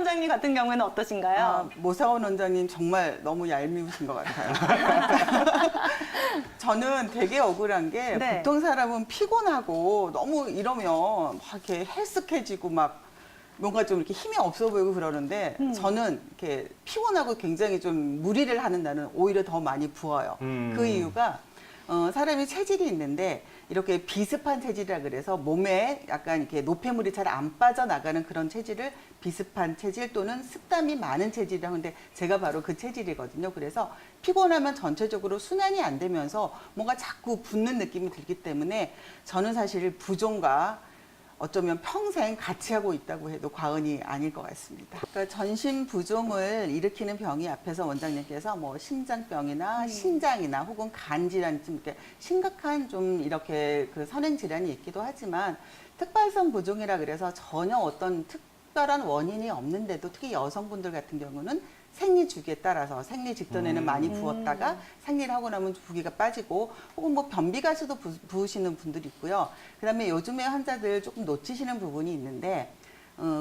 원장님 같은 경우에는 어떠신가요? 모사원 원장님 정말 너무 얄미우신 것 같아요. 저는 되게 억울한 게 네. 보통 사람은 피곤하고 너무 이러면 막 이렇게 헬스케지고 막 뭔가 좀 이렇게 힘이 없어 보이고 그러는데 저는 이렇게 피곤하고 굉장히 좀 무리를 하는 날은 오히려 더 많이 부어요. 그 이유가 사람이 체질이 있는데 이렇게 비습한 체질이라 그래서 몸에 약간 이렇게 노폐물이 잘 안 빠져나가는 그런 체질을 비습한 체질 또는 습담이 많은 체질이라고 하는데 제가 바로 그 체질이거든요. 그래서 피곤하면 전체적으로 순환이 안 되면서 뭔가 자꾸 붓는 느낌이 들기 때문에 저는 사실 부종과 어쩌면 평생 같이 하고 있다고 해도 과언이 아닐 것 같습니다. 그러니까 전신 부종을 일으키는 병이 앞에서 원장님께서 뭐 심장병이나 신장이나 혹은 간 질환 좀 이렇게 심각한 좀 이렇게 그 선행 질환이 있기도 하지만 특발성 부종이라 그래서 전혀 어떤 특별한 원인이 없는데도 특히 여성분들 같은 경우는 생리 주기에 따라서 생리 직전에는 많이 부었다가 생리를 하고 나면 부기가 빠지고 혹은 뭐 변비 가셔도 부으시는 분들이 있고요. 그다음에 요즘에 환자들 조금 놓치시는 부분이 있는데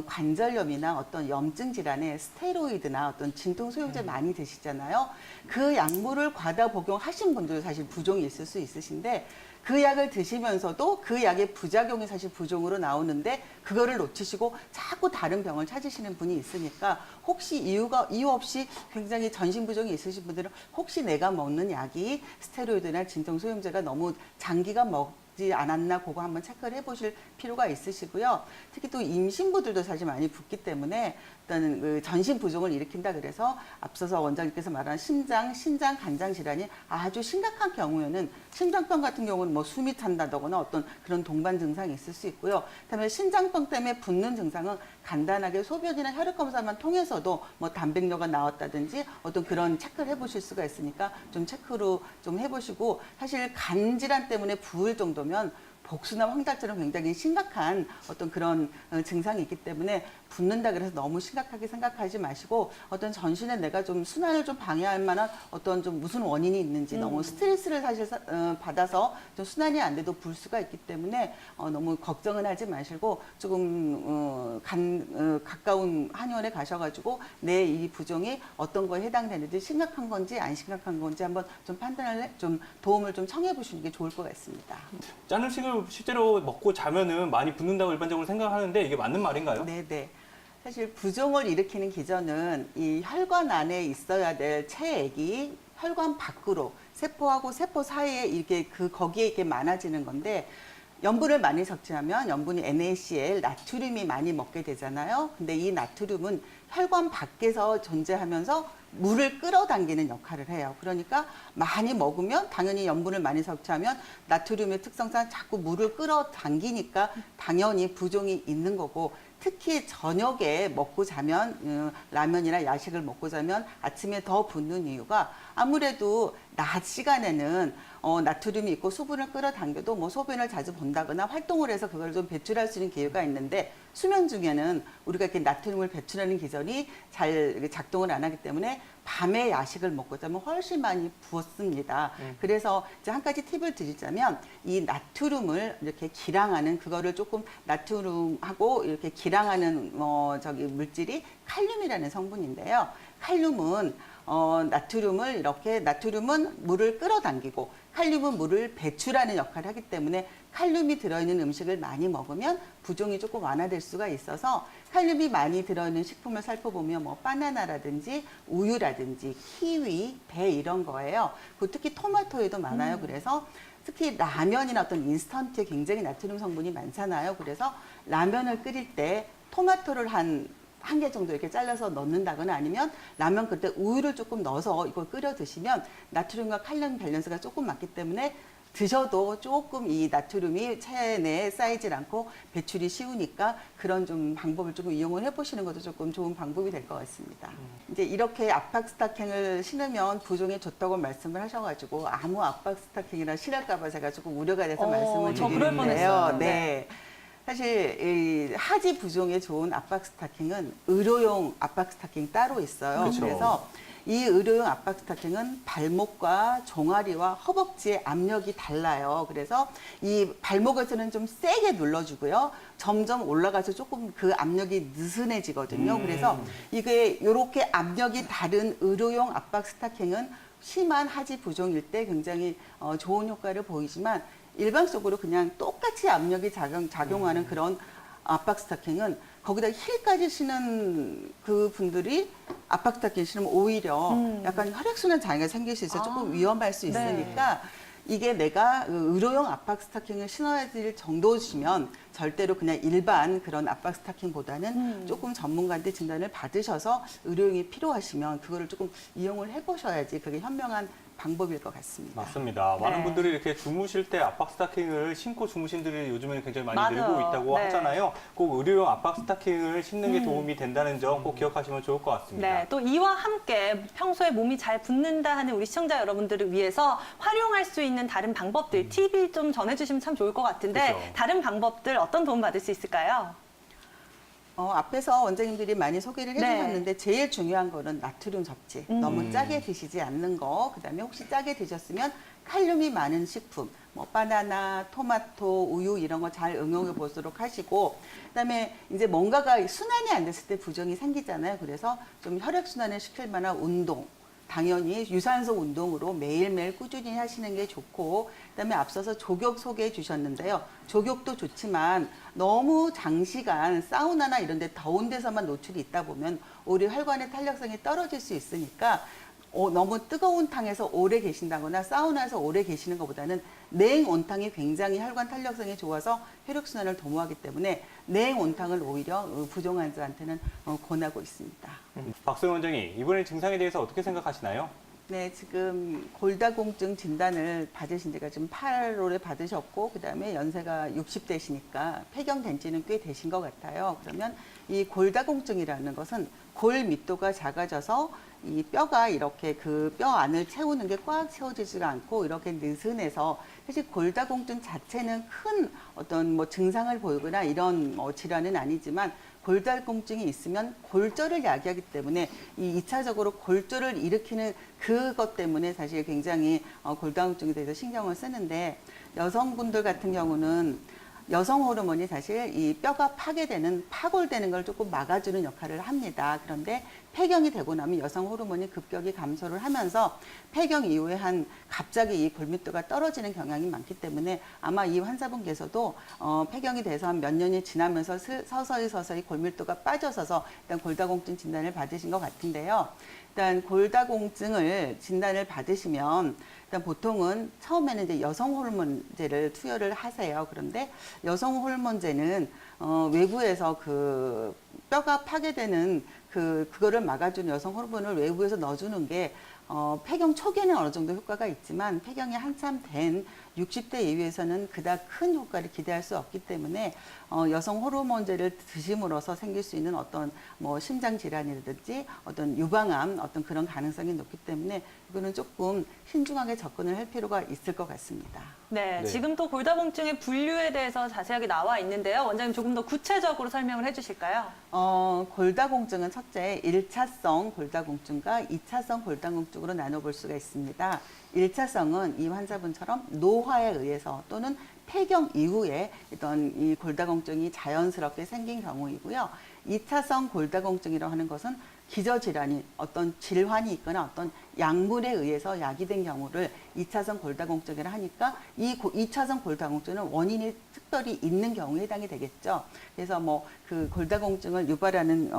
관절염이나 어떤 염증 질환에 스테로이드나 어떤 진통 소용제 많이 드시잖아요. 그 약물을 과다 복용하신 분들 사실 부종이 있을 수 있으신데 그 약을 드시면서도 그 약의 부작용이 사실 부종으로 나오는데 그거를 놓치시고 자꾸 다른 병을 찾으시는 분이 있으니까 혹시 이유 없이 굉장히 전신 부종이 있으신 분들은 혹시 내가 먹는 약이 스테로이드나 진통 소용제가 너무 장기간 먹지 않았나 그거 한번 체크를 해보실 필요가 있으시고요. 특히 또 임신부들도 사실 많이 붓기 때문에 일단은 그 전신 부종을 일으킨다 그래서 앞서서 원장님께서 말한 심장, 신장, 간장 질환이 아주 심각한 경우에는 심장병 같은 경우는 뭐 숨이 찬다거나 어떤 그런 동반 증상이 있을 수 있고요. 그다음에 신장병 때문에 붓는 증상은 간단하게 소변이나 혈액 검사만 통해서도 뭐 단백뇨가 나왔다든지 어떤 그런 체크를 해보실 수가 있으니까 좀 체크로 좀 해보시고 사실 간 질환 때문에 부을 정도면 복수나 황달처럼 굉장히 심각한 어떤 그런 증상이 있기 때문에 붓는다 그래서 너무 심각하게 생각하지 마시고 어떤 전신에 내가 좀 순환을 좀 방해할 만한 어떤 좀 무슨 원인이 있는지 너무 스트레스를 사실 받아서 좀 순환이 안 돼도 붓을 수가 있기 때문에 너무 걱정은 하지 마시고 조금 가까운 한의원에 가셔가지고 내 이 부종이 어떤 거에 해당되는지 심각한 건지 안 심각한 건지 한번 좀 판단을 좀 도움을 좀 청해 보시는 게 좋을 것 같습니다. 짠 음식을 실제로 먹고 자면은 많이 붓는다고 일반적으로 생각하는데 이게 맞는 말인가요? 네네. 사실 부종을 일으키는 기전은 이 혈관 안에 있어야 될 체액이 혈관 밖으로 세포하고 세포 사이에 이렇게 거기에 이렇게 많아지는 건데 염분을 많이 섭취하면 염분이 NaCl, 나트륨이 많이 먹게 되잖아요. 근데 이 나트륨은 혈관 밖에서 존재하면서 물을 끌어당기는 역할을 해요. 그러니까 많이 먹으면 당연히 염분을 많이 섭취하면 나트륨의 특성상 자꾸 물을 끌어당기니까 당연히 부종이 있는 거고 특히 저녁에 먹고 자면 라면이나 야식을 먹고 자면 아침에 더 붓는 이유가 아무래도 낮 시간에는 나트륨이 있고 수분을 끌어당겨도 뭐 소변을 자주 본다거나 활동을 해서 그걸 좀 배출할 수 있는 기회가 있는데 수면 중에는 우리가 이렇게 나트륨을 배출하는 기전이 잘 작동을 안 하기 때문에 밤에 야식을 먹고 자면 훨씬 많이 부었습니다. 그래서 이제 한 가지 팁을 드리자면 이 나트륨을 이렇게 기량하는 그거를 조금 나트륨하고 이렇게 기량하는 물질이 칼륨이라는 성분인데요. 칼륨은 나트륨은 물을 끌어당기고 칼륨은 물을 배출하는 역할을 하기 때문에 칼륨이 들어있는 음식을 많이 먹으면 부종이 조금 완화될 수가 있어서 칼륨이 많이 들어있는 식품을 살펴보면 뭐 바나나라든지 우유라든지 키위, 배 이런 거예요. 그리고 특히 토마토에도 많아요. 그래서 특히 라면이나 어떤 인스턴트에 굉장히 나트륨 성분이 많잖아요. 그래서 라면을 끓일 때 토마토를 한 개 정도 이렇게 잘라서 넣는다거나 아니면 라면 그때 우유를 조금 넣어서 이걸 끓여 드시면 나트륨과 칼륨 밸런스가 조금 맞기 때문에 드셔도 조금 이 나트륨이 체내에 쌓이질 않고 배출이 쉬우니까 그런 좀 방법을 조금 이용을 해보시는 것도 조금 좋은 방법이 될 것 같습니다. 이제 이렇게 압박 스타킹을 신으면 부종에 좋다고 말씀을 하셔가지고 아무 압박 스타킹이라 신을까봐 제가 조금 우려가 돼서 말씀을 저 그럴 드리는데요. 뻔했어요. 네. 사실 이 하지 부종에 좋은 압박 스타킹은 의료용 압박 스타킹 따로 있어요. 그렇죠. 그래서 이 의료용 압박 스타킹은 발목과 종아리와 허벅지의 압력이 달라요. 그래서 이 발목에서는 좀 세게 눌러주고요. 점점 올라가서 조금 그 압력이 느슨해지거든요. 그래서 이게 이렇게 압력이 다른 의료용 압박 스타킹은 심한 하지 부종일 때 굉장히 좋은 효과를 보이지만 일반적으로 그냥 똑같이 압력이 작용하는 그런 압박 스타킹은 거기다 힐까지 신은 그 분들이 압박 스타킹 신으면 오히려 약간 혈액순환 장애가 생길 수 있어서 조금 위험할 수 있으니까 이게 내가 의료용 압박 스타킹을 신어야 될 정도시면 절대로 그냥 일반 그런 압박 스타킹보다는 조금 전문가한테 진단을 받으셔서 의료용이 필요하시면 그거를 조금 이용을 해보셔야지 그게 현명한 방법일 것 같습니다. 맞습니다. 많은 네. 분들이 이렇게 주무실 때 압박 스타킹을 신고 주무신 분들이 요즘에 굉장히 많이 맞아요. 늘고 있다고 네. 하잖아요. 꼭 의료용 압박 스타킹을 신는 게 도움이 된다는 점 꼭 기억하시면 좋을 것 같습니다. 네, 또 이와 함께 평소에 몸이 잘 붙는다 하는 우리 시청자 여러분들을 위해서 활용할 수 있는 다른 방법들, 팁을 좀 전해주시면 참 좋을 것 같은데 그렇죠. 다른 방법들 어떤 도움 받을 수 있을까요? 앞에서 원장님들이 많이 소개를 네. 해주셨는데 제일 중요한 거는 나트륨 섭취. 너무 짜게 드시지 않는 거. 그다음에 혹시 짜게 드셨으면 칼륨이 많은 식품, 뭐 바나나, 토마토, 우유 이런 거 잘 응용해 보도록 하시고 그다음에 이제 뭔가가 순환이 안 됐을 때 부종이 생기잖아요. 그래서 좀 혈액 순환을 시킬 만한 운동. 당연히 유산소 운동으로 매일매일 꾸준히 하시는 게 좋고 그다음에 앞서서 족욕 소개해 주셨는데요. 족욕도 좋지만 너무 장시간 사우나나 이런 데 더운 데서만 노출이 있다 보면 오히려 혈관의 탄력성이 떨어질 수 있으니까 너무 뜨거운 탕에서 오래 계신다거나 사우나에서 오래 계시는 것보다는 냉온탕이 굉장히 혈관 탄력성이 좋아서 혈액순환을 도모하기 때문에 냉온탕을 오히려 부종 환자한테는 권하고 있습니다. 박소영 원장님, 이번에 증상에 대해서 어떻게 생각하시나요? 네, 지금 골다공증 진단을 받으신 지가 지금 8월에 받으셨고 그다음에 연세가 60대시니까 폐경된 지는 꽤 되신 것 같아요. 그러면 이 골다공증이라는 것은 골密도가 작아져서 이 뼈가 이렇게 그 뼈 안을 채우는 게 꽉 채워지지가 않고 이렇게 느슨해서 사실 골다공증 자체는 큰 어떤 뭐 증상을 보이거나 이런 질환은 아니지만 골다공증이 있으면 골절을 야기하기 때문에 이 2차적으로 골절을 일으키는 그것 때문에 사실 굉장히 골다공증에 대해서 신경을 쓰는데 여성분들 같은 경우는 여성 호르몬이 사실 이 뼈가 파괴되는 파골되는 걸 조금 막아주는 역할을 합니다. 그런데 폐경이 되고 나면 여성 호르몬이 급격히 감소를 하면서 폐경 이후에 갑자기 이 골밀도가 떨어지는 경향이 많기 때문에 아마 이 환자분께서도 폐경이 돼서 한 몇 년이 지나면서 서서히 골밀도가 빠져서서 일단 골다공증 진단을 받으신 것 같은데요. 일단 골다공증을 진단을 받으시면 일단 보통은 처음에는 이제 여성 호르몬제를 투여를 하세요. 그런데 여성 호르몬제는 외부에서 그 뼈가 파괴되는 그거를 막아주는 여성 호르몬을 외부에서 넣어주는 게 폐경 초기에는 어느 정도 효과가 있지만 폐경이 한참 된 60대 이후에서는 그닥 큰 효과를 기대할 수 없기 때문에 여성 호르몬제를 드심으로써 생길 수 있는 어떤 뭐 심장 질환이라든지 어떤 유방암 어떤 그런 가능성이 높기 때문에 이거는 조금 신중하게 접근을 할 필요가 있을 것 같습니다. 네, 네. 지금 또 골다공증의 분류에 대해서 자세하게 나와 있는데요. 원장님 조금 더 구체적으로 설명을 해주실까요? 골다공증은 첫째 1차성 골다공증과 2차성 골다공증으로 나눠볼 수가 있습니다. 1차성은 이 환자분처럼 노화에 의해서 또는 폐경 이후에 어떤 이 골다공증이 자연스럽게 생긴 경우이고요. 2차성 골다공증이라고 하는 것은 기저질환이 어떤 질환이 있거나 어떤 약물에 의해서 야기된 경우를 2차성 골다공증이라 하니까 이 2차성 골다공증은 원인이 특별히 있는 경우에 해당이 되겠죠. 그래서 뭐 그 골다공증을 유발하는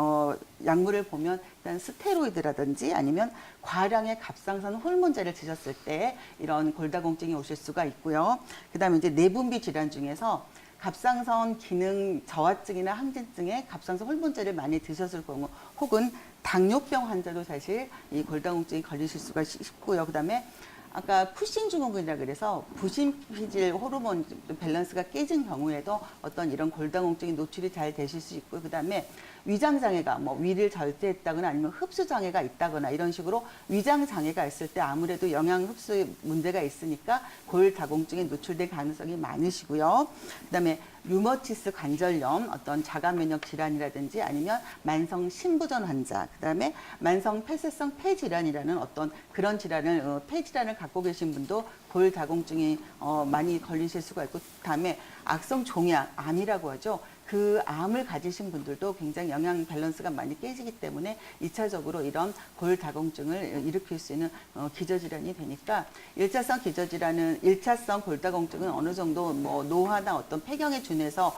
약물을 보면 일단 스테로이드라든지 아니면 과량의 갑상선 호르몬제를 드셨을 때 이런 골다공증이 오실 수가 있고요. 그다음에 이제 내분비 질환 중에서 갑상선 기능 저하증이나 항진증에 갑상선 호르몬제를 많이 드셨을 경우 혹은 당뇨병 환자도 사실 이 골다공증이 걸리실 수가 있고요. 그다음에 아까 쿠신 증후군이라 그래서 부신피질 호르몬 밸런스가 깨진 경우에도 어떤 이런 골다공증이 노출이 잘 되실 수 있고요. 그다음에 위장 장애가 뭐 위를 절제했다거나 아니면 흡수 장애가 있다거나 이런 식으로 위장 장애가 있을 때 아무래도 영양 흡수에 문제가 있으니까 골다공증에 노출될 가능성이 많으시고요. 그다음에 류머티스 관절염, 어떤 자가 면역 질환이라든지 아니면 만성 신부전 환자, 그다음에 만성 폐쇄성 폐질환이라는 어떤 그런 질환을 폐질환을 갖고 계신 분도 골다공증이 많이 걸리실 수가 있고, 그다음에 악성 종양, 암이라고 하죠. 그 암을 가지신 분들도 굉장히 영양 밸런스가 많이 깨지기 때문에 2차적으로 이런 골다공증을 일으킬 수 있는 기저질환이 되니까, 1차성 골다공증은 어느 정도 뭐 노화나 어떤 폐경에 준해서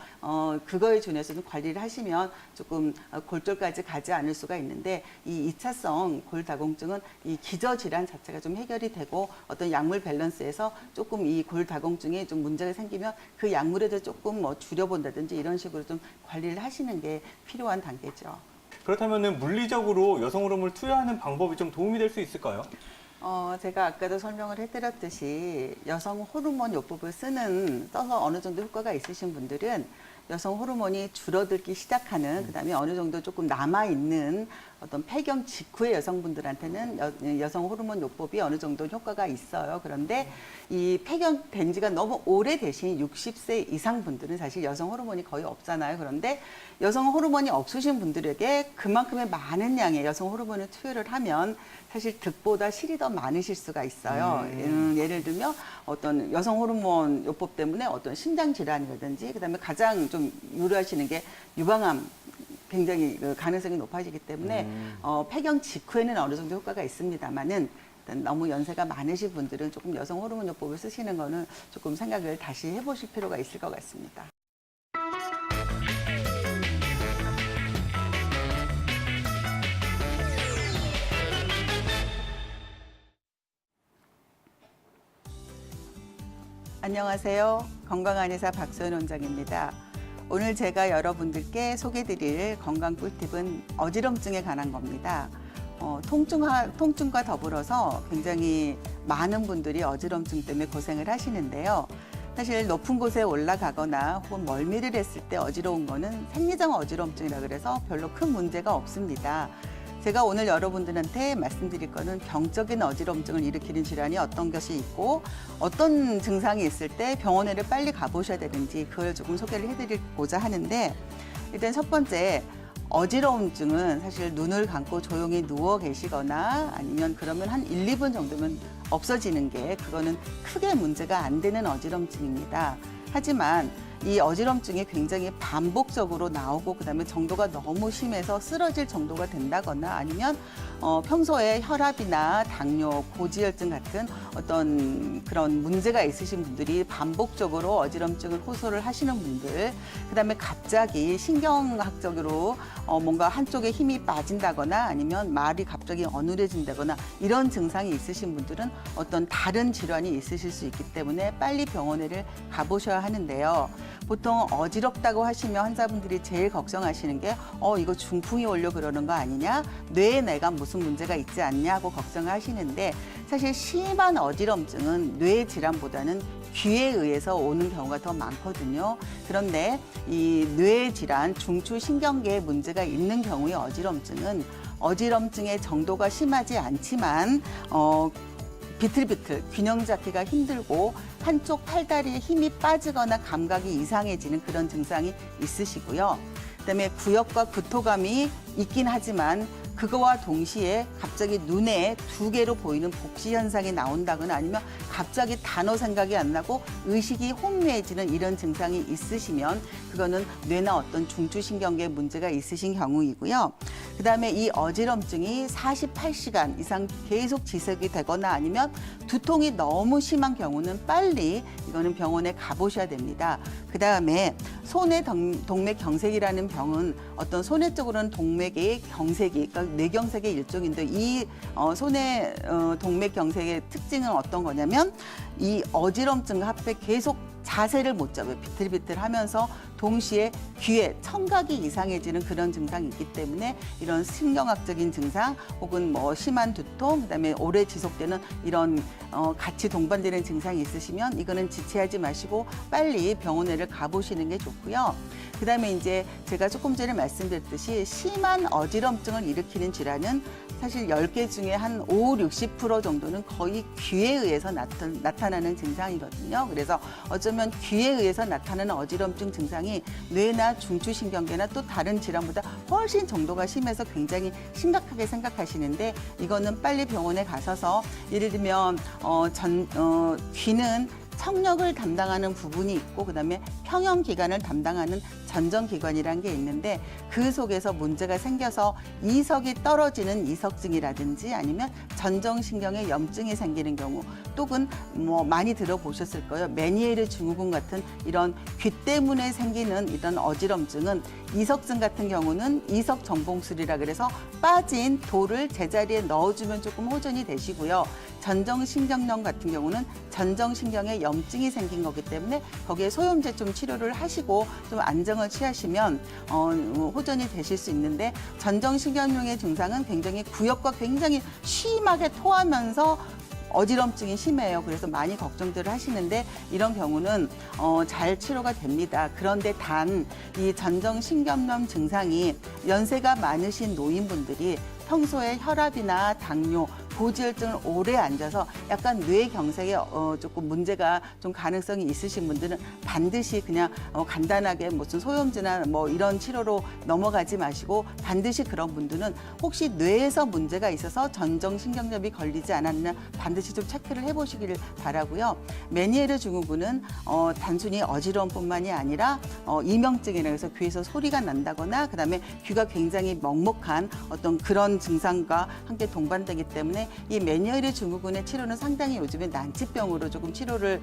그거에 준해서 좀 관리를 하시면 조금 골절까지 가지 않을 수가 있는데, 이 2차성 골다공증은 이 기저질환 자체가 좀 해결이 되고 어떤 약물 밸런스에서 조금 이 골다공증에 좀 문제가 생기면 그 약물에도 조금 뭐 줄여본다든지 이런 식으로 좀 관리를 하시는 게 필요한 단계죠. 그렇다면 물리적으로 여성 호르몬을 투여하는 방법이 좀 도움이 될 수 있을까요? 제가 아까도 설명을 해드렸듯이 여성 호르몬 요법을 써서 어느 정도 효과가 있으신 분들은 여성 호르몬이 줄어들기 시작하는, 그다음에 어느 정도 조금 남아있는 어떤 폐경 직후의 여성분들한테는 여성 호르몬 요법이 어느 정도 효과가 있어요. 그런데 이 폐경된 지가 너무 오래되신 60세 이상 분들은 사실 여성 호르몬이 거의 없잖아요. 그런데 여성 호르몬이 없으신 분들에게 그만큼의 많은 양의 여성 호르몬을 투여를 하면 사실 득보다 실이 더 많으실 수가 있어요. 예를 들면 어떤 여성 호르몬 요법 때문에 어떤 심장 질환이라든지, 그다음에 가장 좀 유의하시는 게 유방암, 굉장히 그 가능성이 높아지기 때문에 폐경 직후에는 어느 정도 효과가 있습니다만은, 너무 연세가 많으신 분들은 조금 여성 호르몬 요법을 쓰시는 거는 조금 생각을 다시 해보실 필요가 있을 것 같습니다. 안녕하세요. 건강한 의사 박소연 원장입니다. 오늘 제가 여러분들께 소개드릴 건강 꿀팁은 어지럼증에 관한 겁니다. 통증과 더불어서 굉장히 많은 분들이 어지럼증 때문에 고생을 하시는데요. 사실 높은 곳에 올라가거나 혹은 멀미를 했을 때 어지러운 거는 생리적 어지럼증이라 그래서 별로 큰 문제가 없습니다. 제가 오늘 여러분들한테 말씀드릴 거는 병적인 어지럼증을 일으키는 질환이 어떤 것이 있고 어떤 증상이 있을 때 병원에를 빨리 가보셔야 되는지 그걸 조금 소개를 해드리고자 하는데, 일단 첫 번째, 어지러움증은 사실 눈을 감고 조용히 누워 계시거나 아니면 그러면 한 1, 2분 정도면 없어지는 게, 그거는 크게 문제가 안 되는 어지럼증입니다. 하지만 이 어지럼증이 굉장히 반복적으로 나오고 그다음에 정도가 너무 심해서 쓰러질 정도가 된다거나 아니면 평소에 혈압이나 당뇨, 고지혈증 같은 어떤 그런 문제가 있으신 분들이 반복적으로 어지럼증을 호소를 하시는 분들, 그다음에 갑자기 신경학적으로 뭔가 한쪽에 힘이 빠진다거나 아니면 말이 갑자기 어눌해진다거나 이런 증상이 있으신 분들은 어떤 다른 질환이 있으실 수 있기 때문에 빨리 병원에를 가보셔야 하는데요. 보통 어지럽다고 하시면 환자분들이 제일 걱정하시는 게 이거 중풍이 오려 그러는 거 아니냐, 뇌에 내가 무슨 문제가 있지 않냐고 걱정하시는데, 사실 심한 어지럼증은 뇌 질환보다는 귀에 의해서 오는 경우가 더 많거든요. 그런데 이 뇌 질환, 중추신경계에 문제가 있는 경우의 어지럼증의 정도가 심하지 않지만 비틀비틀 균형 잡기가 힘들고 한쪽 팔다리에 힘이 빠지거나 감각이 이상해지는 그런 증상이 있으시고요. 그다음에 구역과 구토감이 있긴 하지만 그거와 동시에 갑자기 눈에 두 개로 보이는 복시 현상이 나온다거나 아니면 갑자기 단어 생각이 안 나고 의식이 혼미해지는 이런 증상이 있으시면 그거는 뇌나 어떤 중추신경계에 문제가 있으신 경우이고요. 그다음에 이 어지럼증이 48시간 이상 계속 지속이 되거나 아니면 두통이 너무 심한 경우는 빨리 이거는 병원에 가보셔야 됩니다. 그다음에 손의 동맥 경색이라는 병은 어떤 손의 쪽으로는 동맥의 경색이, 그러니까 뇌경색의 일종인데 이 손의 동맥 경색의 특징은 어떤 거냐면 이 어지럼증과 합해 계속 자세를 못 잡아요. 비틀비틀하면서 동시에 귀에 청각이 이상해지는 그런 증상이 있기 때문에 이런 신경학적인 증상 혹은 뭐 심한 두통, 그다음에 오래 지속되는 이런 같이 동반되는 증상이 있으시면 이거는 지체하지 마시고 빨리 병원에를 가보시는 게 좋고요. 그다음에 이제 제가 조금 전에 말씀드렸듯이 심한 어지럼증을 일으키는 질환은 사실 10개 중에 한 5, 60% 정도는 거의 귀에 의해서 나타나는 증상이거든요. 그래서 어쩌면 귀에 의해서 나타나는 어지럼증 증상이 뇌나 중추신경계나 또 다른 질환보다 훨씬 정도가 심해서 굉장히 심각하게 생각하시는데 이거는 빨리 병원에 가셔서 예를 들면 귀는 청력을 담당하는 부분이 있고 그다음에 평형기관을 담당하는 전정기관이라는 게 있는데 그 속에서 문제가 생겨서 이석이 떨어지는 이석증이라든지 아니면 전정신경에 염증이 생기는 경우 또는 뭐 많이 들어보셨을 거예요. 메니에르 증후군 같은 이런 귀 때문에 생기는 이런 어지럼증은 이석증 같은 경우는 이석정봉술이라 그래서 빠진 돌을 제자리에 넣어주면 조금 호전이 되시고요. 전정신경염 같은 경우는 전정신경에 염증이 생긴 거기 때문에 거기에 소염제 좀 치료를 하시고 좀 안정을 취하시면 호전이 되실 수 있는데 전정신경염의 증상은 굉장히 구역과 굉장히 심하게 토하면서 어지럼증이 심해요. 그래서 많이 걱정들을 하시는데 이런 경우는 잘 치료가 됩니다. 그런데 단 이 전정신경염 증상이 연세가 많으신 노인분들이 평소에 혈압이나 당뇨, 고지혈증을 오래 앉아서 약간 뇌경색에 조금 문제가 좀 가능성이 있으신 분들은 반드시 그냥 간단하게 무슨 소염제나 뭐 이런 치료로 넘어가지 마시고 반드시 그런 분들은 혹시 뇌에서 문제가 있어서 전정신경염이 걸리지 않았나 반드시 좀 체크를 해보시기를 바라고요. 메니에르 증후군은 단순히 어지러움뿐만이 아니라 이명증이라 해서 귀에서 소리가 난다거나 그다음에 귀가 굉장히 먹먹한 어떤 그런 증상과 함께 동반되기 때문에 이 메니에르 증후군의 치료는 상당히 요즘에 난치병으로 조금 치료를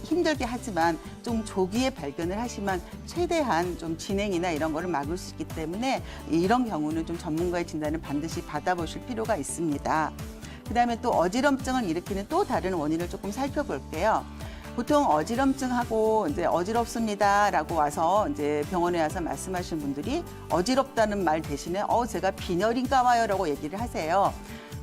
힘들게 하지만 좀 조기에 발견을 하시면 최대한 좀 진행이나 이런 거를 막을 수 있기 때문에 이런 경우는 좀 전문가의 진단을 반드시 받아보실 필요가 있습니다. 그다음에 또 어지럼증을 일으키는 또 다른 원인을 조금 살펴볼게요. 보통 어지럼증하고 이제 어지럽습니다라고 와서 이제 병원에 와서 말씀하시는 분들이 어지럽다는 말 대신에 제가 빈혈인가 봐요라고 얘기를 하세요.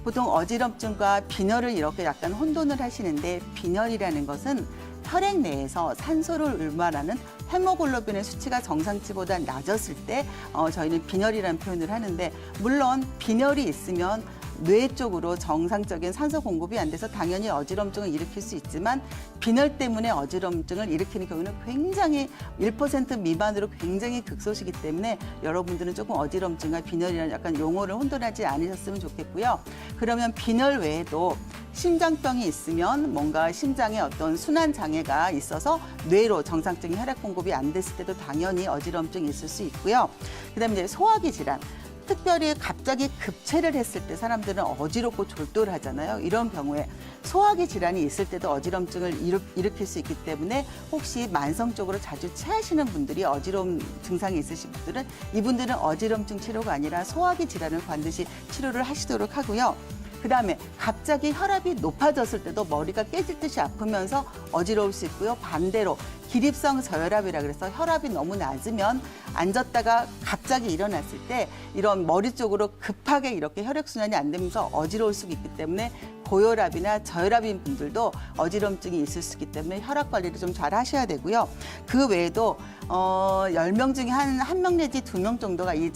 보통 어지럼증과 빈혈을 이렇게 약간 혼돈을 하시는데 빈혈이라는 것은 혈액 내에서 산소를 운반하는 헤모글로빈의 수치가 정상치보다 낮았을 때 저희는 빈혈이라는 표현을 하는데 물론 빈혈이 있으면 뇌 쪽으로 정상적인 산소 공급이 안 돼서 당연히 어지럼증을 일으킬 수 있지만 빈혈 때문에 어지럼증을 일으키는 경우는 굉장히 1% 미만으로 굉장히 극소시기 때문에 여러분들은 조금 어지럼증과 빈혈이라는 약간 용어를 혼돈하지 않으셨으면 좋겠고요. 그러면 빈혈 외에도 심장병이 있으면 뭔가 심장에 어떤 순환 장애가 있어서 뇌로 정상적인 혈액 공급이 안 됐을 때도 당연히 어지럼증이 있을 수 있고요. 그다음에 이제 소화기 질환. 특별히 갑자기 급체를 했을 때 사람들은 어지럽고 졸도하잖아요. 이런 경우에 소화기 질환이 있을 때도 어지럼증을 일으킬 수 있기 때문에 혹시 만성적으로 자주 체하시는 분들이 어지러움 증상이 있으신 분들은 이분들은 어지럼증 치료가 아니라 소화기 질환을 반드시 치료를 하시도록 하고요. 그다음에 갑자기 혈압이 높아졌을 때도 머리가 깨질 듯이 아프면서 어지러울 수 있고요. 반대로 기립성 저혈압이라 그래서 혈압이 너무 낮으면 앉았다가 갑자기 일어났을 때 이런 머리 쪽으로 급하게 이렇게 혈액순환이 안 되면서 어지러울 수 있기 때문에 고혈압이나 저혈압인 분들도 어지럼증이 있을 수 있기 때문에 혈압 관리를 좀 잘 하셔야 되고요. 그 외에도 10명 중에 한 명 내지 2명 정도가 이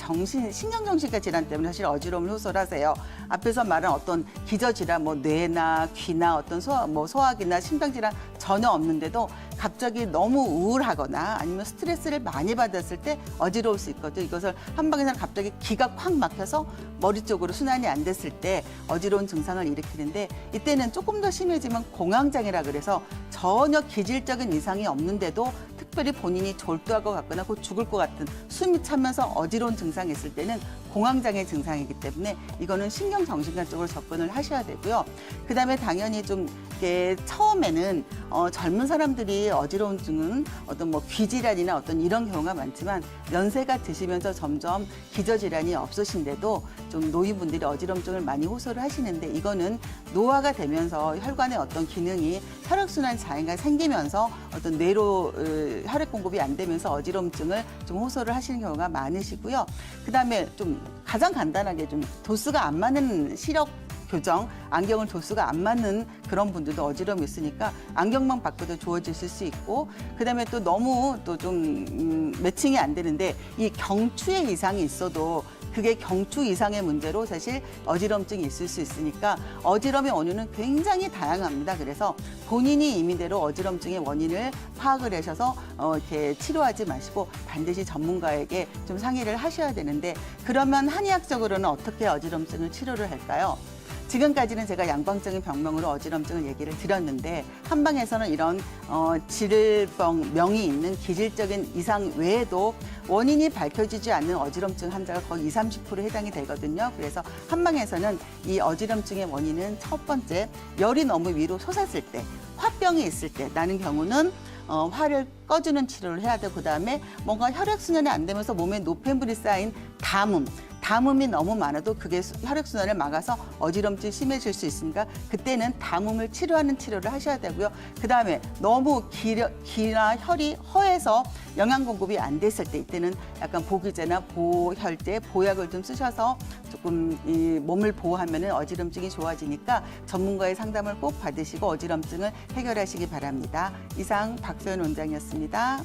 신경정신과 질환 때문에 사실 어지러움을 호소를 하세요. 앞에서 말한 어떤 기저질환, 뭐 뇌나 귀나 어떤 소화기나 심장질환 전혀 없는데도 갑자기 너무 우울하거나 아니면 스트레스를 많이 받았을 때 어지러울 수 있거든요. 이것을 한 방에서 갑자기 기가 확 막혀서 머리 쪽으로 순환이 안 됐을 때 어지러운 증상을 일으키는데 이때는 조금 더 심해지면 공황장애라 그래서 전혀 기질적인 이상이 없는데도 특별히 본인이 졸도할 것 같거나 곧 죽을 것 같은 숨이 차면서 어지러운 증상이 있을 때는 공황장애 증상이기 때문에 이거는 신경정신과 쪽으로 접근을 하셔야 되고요. 그다음에 당연히 좀 이렇게 처음에는 젊은 사람들이 어지러운 증은 어떤 뭐 귀질환이나 어떤 이런 경우가 많지만 연세가 드시면서 점점 기저질환이 없으신데도 좀 노인분들이 어지럼증을 많이 호소를 하시는데 이거는 노화가 되면서 혈관의 어떤 기능이 혈액순환 장애가 생기면서 어떤 뇌로 혈액 공급이 안 되면서 어지럼증을 좀 호소를 하시는 경우가 많으시고요. 그다음에 좀 가장 간단하게 좀 도수가 안 맞는 시력 교정, 안경을 도수가 안 맞는 그런 분들도 어지러움이 있으니까 안경만 바꿔도 좋아지실 수 있고 그다음에 또 너무 또 좀 매칭이 안 되는데 이 경추에 이상이 있어도 그게 경추 이상의 문제로 사실 어지럼증이 있을 수 있으니까 어지럼의 원인은 굉장히 다양합니다. 그래서 본인이 임의대로 어지럼증의 원인을 파악을 하셔서 이렇게 치료하지 마시고 반드시 전문가에게 좀 상의를 하셔야 되는데 그러면 한의학적으로는 어떻게 어지럼증을 치료를 할까요? 지금까지는 제가 양방적인 병명으로 어지럼증을 얘기를 드렸는데 한방에서는 이런 질병명이 있는 기질적인 이상 외에도 원인이 밝혀지지 않는 어지럼증 환자가 거의 20, 30% 해당이 되거든요. 그래서 한방에서는 이 어지럼증의 원인은 첫 번째, 열이 너무 위로 솟았을 때, 화병이 있을 때 나는 경우는 화를 꺼주는 치료를 해야 되고 그다음에 뭔가 혈액순환이 안 되면서 몸에 노폐물이 쌓인 담음이 너무 많아도 그게 혈액순환을 막아서 어지럼증이 심해질 수 있으니까 그때는 담음을 치료하는 치료를 하셔야 되고요. 그다음에 너무 기나 혈이 허해서 영양 공급이 안 됐을 때 이때는 약간 보기제나 보혈제, 보약을 좀 쓰셔서 조금 이 몸을 보호하면 어지럼증이 좋아지니까 전문가의 상담을 꼭 받으시고 어지럼증을 해결하시기 바랍니다. 이상 박소연 원장이었습니다.